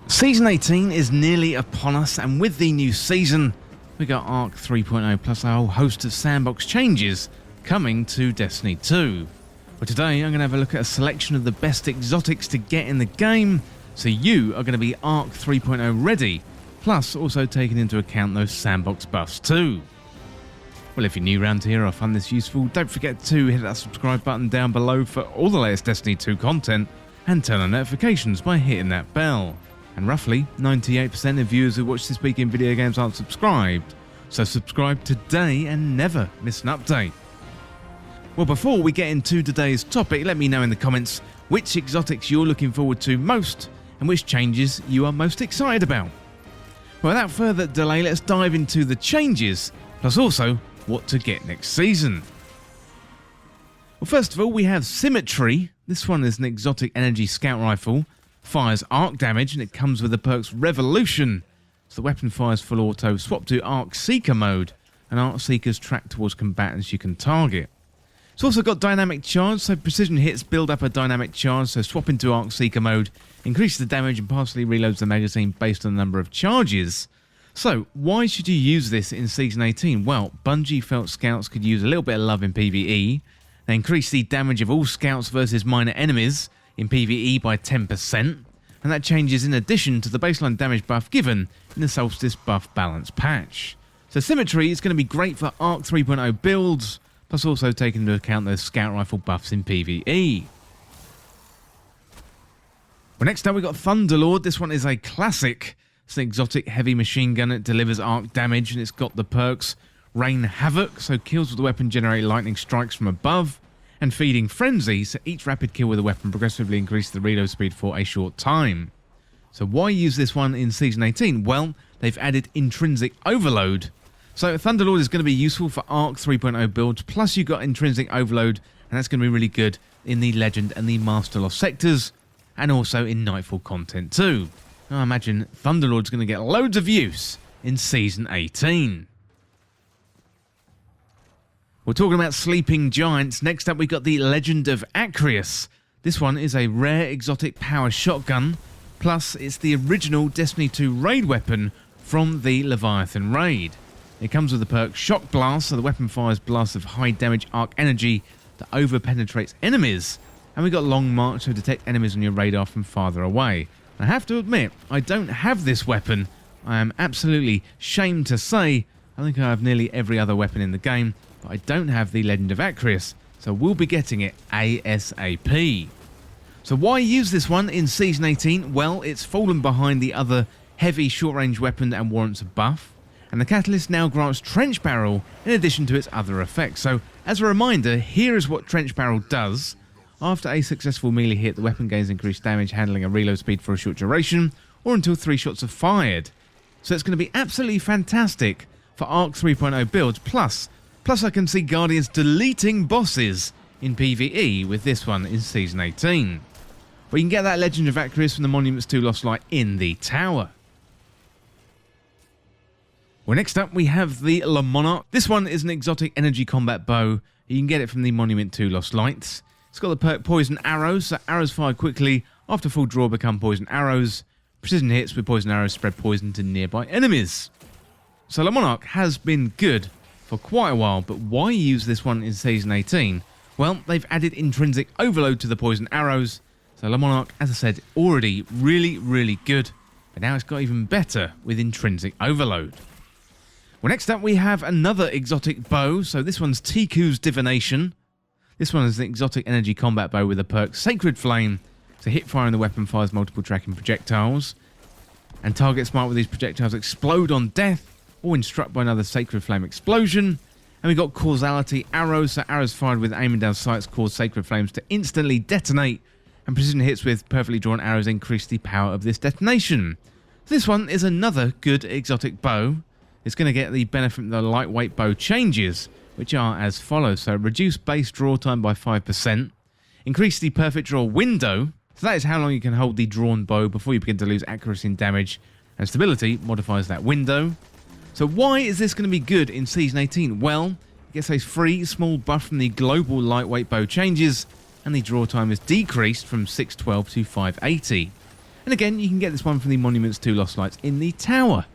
Season 18 is nearly upon us, and with the new season, we got Arc 3.0 plus a whole host of Sandbox changes coming to Destiny 2. But today I'm going to have a look at a selection of the best exotics to get in the game, so you are going to be Arc 3.0 ready, plus also taking into account those Sandbox buffs too. Well, if you're new around here or find this useful, don't forget to hit that subscribe button down below for all the latest Destiny 2 content, and turn on notifications by hitting that bell. And roughly 98% of viewers who watch This Week in Video Games aren't subscribed, so subscribe today and never miss an update. Well, before we get into today's topic, let me know in the comments which exotics you're looking forward to most and which changes you are most excited about. Well, without further delay, let's dive into the changes, plus also what to get next season. Well, first of all, we have Symmetry. This one is an exotic energy scout rifle. Fires arc damage and it comes with the perks Revolution. So the weapon fires full auto. Swap to Arc Seeker mode, and Arc Seekers track towards combatants you can target. It's also got dynamic charge, so precision hits build up a dynamic charge, so swap into Arc Seeker mode, increases the damage and partially reloads the magazine based on the number of charges. So why should you use this in Season 18? Well, Bungie felt scouts could use a little bit of love in PvE. They increased the damage of all scouts versus minor enemies in PvE by 10%, and that changes in addition to the baseline damage buff given in the Solstice buff balance patch. So Symmetry is going to be great for Arc 3.0 builds, plus also taking into account those scout rifle buffs in PvE. Well, next up we got Thunderlord. This one is a classic. It's an exotic heavy machine gun. It delivers arc damage and it's got the perks Rain Havoc, so kills with the weapon generate lightning strikes from above, and Feeding Frenzy, so each rapid kill with a weapon progressively increases the reload speed for a short time. So why use this one in Season 18? Well, they've added Intrinsic Overload. So Thunderlord is going to be useful for Arc 3.0 builds, plus you've got Intrinsic Overload, and that's going to be really good in the Legend and the Master Lost sectors, and also in Nightfall content too. I imagine Thunderlord's going to get loads of use in Season 18. We're talking about sleeping giants. Next up, we got the Legend of Acreus. This one is a rare exotic power shotgun, plus it's the original Destiny 2 raid weapon from the Leviathan raid. It comes with the perk Shock Blast, so the weapon fires blasts of high damage arc energy that over-penetrates enemies. And we got Long March, so detect enemies on your radar from farther away. I have to admit, I don't have this weapon. I am absolutely shamed to say. I think I have nearly every other weapon in the game, but I don't have the Legend of Acreus, so we'll be getting it ASAP. So why use this one in Season 18? Well, it's fallen behind the other heavy short-range weapon and warrants a buff, and the Catalyst now grants Trench Barrel in addition to its other effects. So as a reminder, here is what Trench Barrel does. After a successful melee hit, the weapon gains increased damage, handling a reload speed for a short duration, or until 3 shots are fired. So it's going to be absolutely fantastic for Arc 3.0 builds, plus I can see Guardians deleting bosses in PvE with this one in Season 18. We can get that Legend of Acreus from the Monuments to Lost Light in the tower. Well, next up we have the Monarch. This one is an exotic energy combat bow. You can get it from the Monument to Lost Lights. It's got the perk Poison Arrows, so arrows fired quickly after full draw become poison arrows. Precision hits with poison arrows spread poison to nearby enemies. So the Monarch has been good for quite a while, but why use this one in Season 18? Well, they've added Intrinsic Overload to the poison arrows, so the Monarch, as I said, already really good, but now it's got even better with Intrinsic Overload. Well, next up we have another exotic bow, so this one's Tikus Divination. This one is an exotic energy combat bow with the perk Sacred Flame, so hit firing the weapon fires multiple tracking projectiles, and targets marked with these projectiles explode on death, or when struck by another Sacred Flame explosion. And we got Causality Arrows, so arrows fired with aiming down sights cause Sacred Flames to instantly detonate, and precision hits with perfectly drawn arrows increase the power of this detonation. This one is another good exotic bow. It's going to get the benefit from the lightweight bow changes, which are as follows. So reduce base draw time by 5%, increase the perfect draw window, so that is how long you can hold the drawn bow before you begin to lose accuracy and damage, and stability modifies that window. So why is this going to be good in Season 18? Well, it gets a free small buff from the global lightweight bow changes, and the draw time is decreased from 612 to 580. And again, you can get this one from the Monuments 2 Lost Lights in the tower.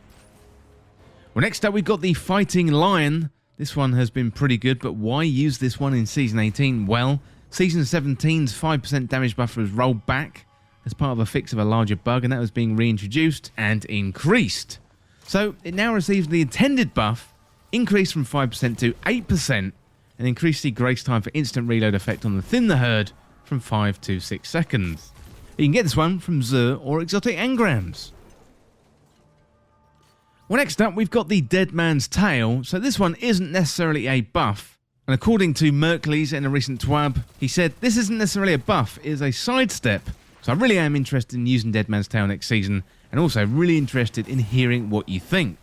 Well, next up we've got the Fighting Lion. This one has been pretty good, but why use this one in Season 18? Well, Season 17's 5% damage buffer was rolled back as part of a fix of a larger bug, and that was being reintroduced and increased. So it now receives the intended buff, increased from 5% to 8%, and increased the grace time for instant reload effect on the Thin the Herd from 5 to 6 seconds. You can get this one from Zur or Exotic Engrams. Well, next up we've got the Dead Man's Tail. So this one isn't necessarily a buff, and according to Merkleys in a recent twab, he said this isn't necessarily a buff, it is a sidestep. So I really am interested in using Dead Man's Tail next season, and also really interested in hearing what you think.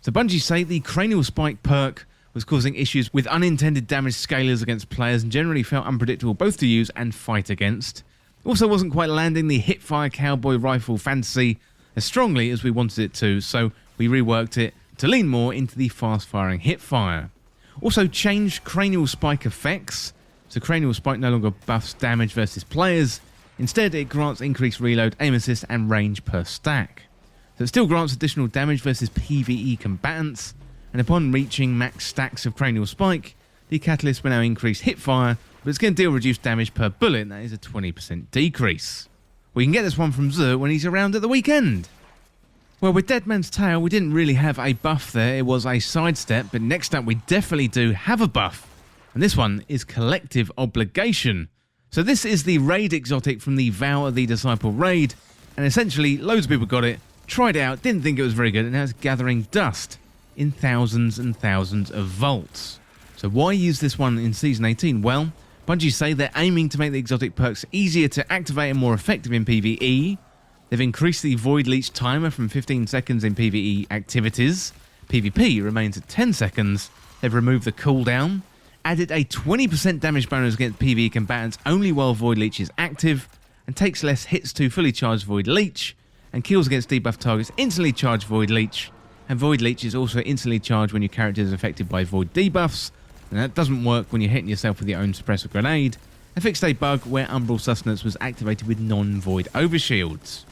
So Bungie say the Cranial Spike perk was causing issues with unintended damage scalers against players and generally felt unpredictable both to use and fight against. Also wasn't quite landing the hipfire cowboy rifle fantasy as strongly as we wanted it to, so we reworked it to lean more into the fast-firing hipfire. Also changed Cranial Spike effects, so Cranial Spike no longer buffs damage versus players. Instead, it grants increased reload, aim assist, and range per stack. So it still grants additional damage versus PvE combatants, and upon reaching max stacks of Cranial Spike, the catalyst will now increase hipfire, but it's going to deal reduced damage per bullet, and that is a 20% decrease. We can get this one from Zur when he's around at the weekend. Well, with Dead Man's Tail, we didn't really have a buff there, it was a sidestep, but next up we definitely do have a buff, and this one is Collective Obligation. So this is the raid exotic from the Vow of the Disciple raid, and essentially loads of people got it, tried it out, didn't think it was very good, and now it's gathering dust in thousands and thousands of vaults. So why use this one in Season 18? Well, Bungie say they're aiming to make the exotic perks easier to activate and more effective in PvE. They've increased the Void Leech timer from 15 seconds in PvE activities. PvP remains at 10 seconds. They've removed the cooldown, added a 20% damage bonus against PvE combatants only while Void Leech is active, and takes less hits to fully charged Void Leech, and kills against debuff targets instantly charge Void Leech, and Void Leech is also instantly charged when your character is affected by Void debuffs, and that doesn't work when you're hitting yourself with your own suppressor grenade, and fixed a bug where Umbral Sustenance was activated with non-Void overshields.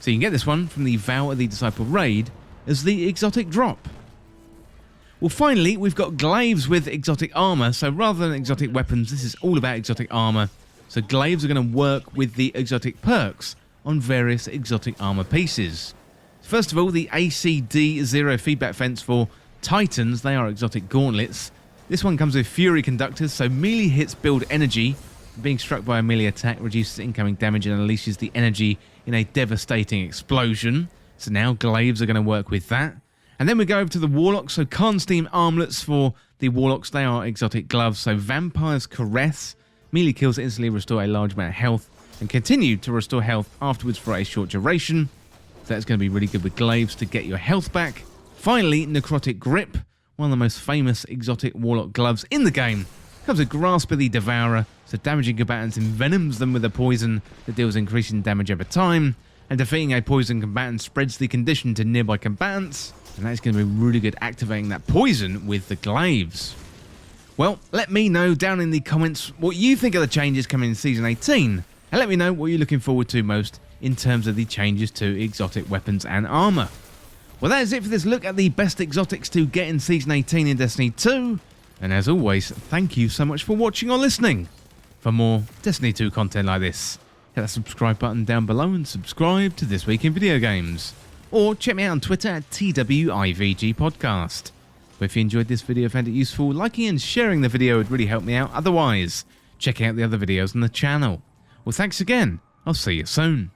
So you can get this one from the Vow of the Disciple raid as the exotic drop. Well, finally, we've got glaives with exotic armor, so rather than exotic weapons, this is all about exotic armor. So glaives are going to work with the exotic perks on various exotic armor pieces. First of all, the ACD Zero feedback fence for Titans, they are exotic gauntlets. This one comes with Fury Conductors, so melee hits build energy. Being struck by a melee attack reduces incoming damage and unleashes the energy in a devastating explosion. So now glaives are going to work with that. And then we go over to the Warlocks, so Karnstein armlets for the Warlocks, they are exotic gloves. So Vampire's Caress, melee kills instantly restore a large amount of health and continue to restore health afterwards for a short duration. So that's going to be really good with glaives to get your health back. Finally, Necrotic Grip, one of the most famous exotic Warlock gloves in the game. Comes with Grasp of the Devourer, so damaging combatants envenoms them with a poison that deals increasing damage over time, and defeating a poison combatant spreads the condition to nearby combatants, and that's going to be really good activating that poison with the glaives. Well, let me know down in the comments what you think of the changes coming in Season 18, and let me know what you're looking forward to most in terms of the changes to exotic weapons and armor. Well, that is it for this look at the best exotics to get in Season 18 in Destiny 2. And as always, thank you so much for watching or listening. For more Destiny 2 content like this, hit that subscribe button down below and subscribe to This Week in Video Games. Or check me out on Twitter at TWIVG Podcast. But if you enjoyed this video and found it useful, liking and sharing the video would really help me out. Otherwise, check out the other videos on the channel. Well, thanks again. I'll see you soon.